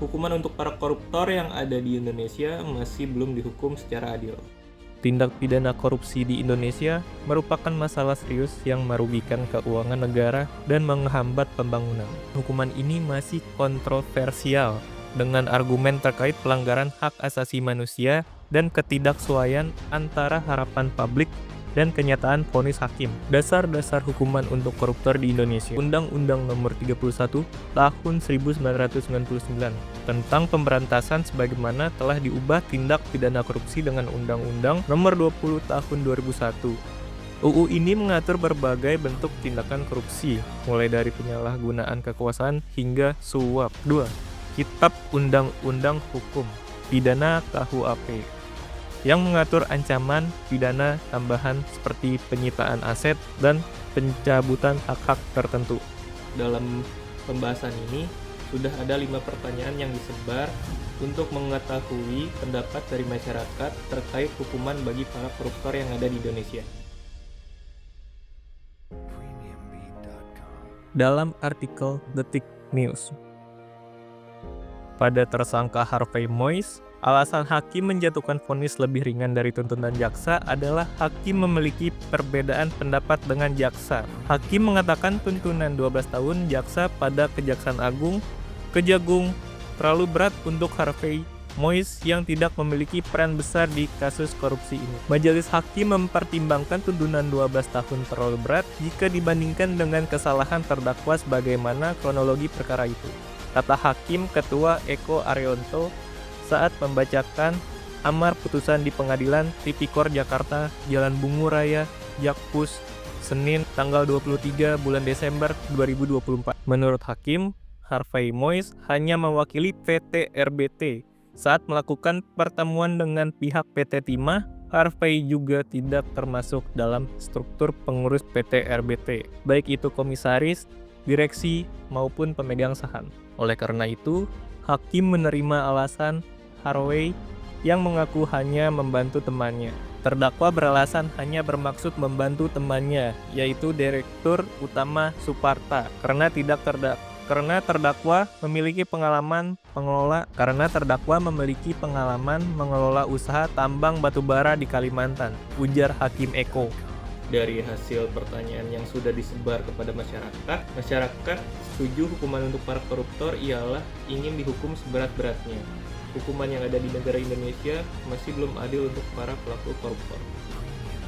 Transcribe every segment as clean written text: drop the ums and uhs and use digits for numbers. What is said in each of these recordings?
hukuman untuk para koruptor yang ada di Indonesia masih belum dihukum secara adil. Tindak pidana korupsi di Indonesia merupakan masalah serius yang merugikan keuangan negara dan menghambat pembangunan. Hukuman ini masih kontroversial dengan argumen terkait pelanggaran hak asasi manusia dan ketidaksesuaian antara harapan publik dan kenyataan vonis hakim. Dasar-dasar hukuman untuk koruptor di Indonesia. Undang-Undang Nomor 31 Tahun 1999 tentang pemberantasan sebagaimana telah diubah tindak pidana korupsi dengan Undang-Undang Nomor 20 Tahun 2001. UU ini mengatur berbagai bentuk tindakan korupsi, mulai dari penyalahgunaan kekuasaan hingga suap. 2. Kitab Undang-Undang Hukum Pidana KUHP yang mengatur ancaman pidana tambahan seperti penyitaan aset dan pencabutan hak-hak tertentu. Dalam pembahasan ini, sudah ada 5 pertanyaan yang disebar untuk mengetahui pendapat dari masyarakat terkait hukuman bagi para koruptor yang ada di Indonesia. Dalam artikel Detik News, pada tersangka Harvey Moise, alasan hakim menjatuhkan vonis lebih ringan dari tuntutan jaksa adalah hakim memiliki perbedaan pendapat dengan jaksa. Hakim mengatakan tuntutan 12 tahun jaksa pada Kejaksaan Agung Kejagung terlalu berat untuk Harvey Moise yang tidak memiliki peran besar di kasus korupsi ini. Majelis hakim mempertimbangkan tuntutan 12 tahun terlalu berat jika dibandingkan dengan kesalahan terdakwa sebagaimana kronologi perkara itu, kata Hakim Ketua Eko Arianto saat membacakan amar putusan di Pengadilan Tipikor Jakarta, Jalan Bungu Raya, Jakpus, Senin tanggal 23 bulan Desember 2024. Menurut Hakim, Harvey Moise hanya mewakili PT RBT. Saat melakukan pertemuan dengan pihak PT Timah, Harvey juga tidak termasuk dalam struktur pengurus PT RBT, baik itu komisaris, direksi, maupun pemegang saham. Oleh karena itu, Hakim menerima alasan Harvey yang mengaku hanya membantu temannya. Terdakwa beralasan hanya bermaksud membantu temannya, yaitu Direktur Utama Suparta, karena terdakwa memiliki pengalaman mengelola usaha tambang batubara di Kalimantan, ujar Hakim Eko. Dari hasil pertanyaan yang sudah disebar kepada masyarakat setuju hukuman untuk para koruptor ialah ingin dihukum seberat-beratnya. Hukuman yang ada di negara Indonesia masih belum adil untuk para pelaku koruptor.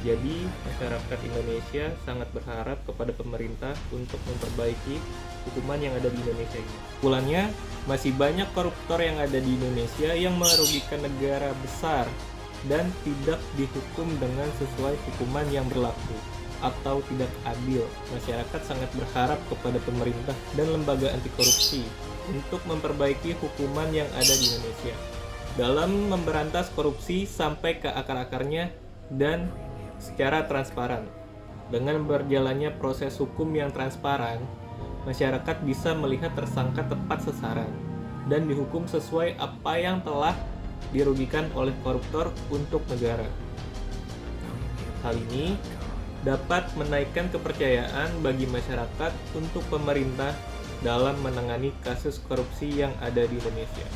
Jadi, masyarakat Indonesia sangat berharap kepada pemerintah untuk memperbaiki hukuman yang ada di Indonesia ini. Kesimpulannya, masih banyak koruptor yang ada di Indonesia yang merugikan negara besar dan tidak dihukum dengan sesuai hukuman yang berlaku atau tidak adil. Masyarakat sangat berharap kepada pemerintah dan lembaga anti korupsi untuk memperbaiki hukuman yang ada di Indonesia dalam memberantas korupsi sampai ke akar-akarnya dan secara transparan. Dengan berjalannya proses hukum yang transparan, masyarakat bisa melihat tersangka tepat sasaran dan dihukum sesuai apa yang telah dirugikan oleh koruptor untuk negara. Hal ini dapat menaikkan kepercayaan bagi masyarakat untuk pemerintah dalam menangani kasus korupsi yang ada di Indonesia.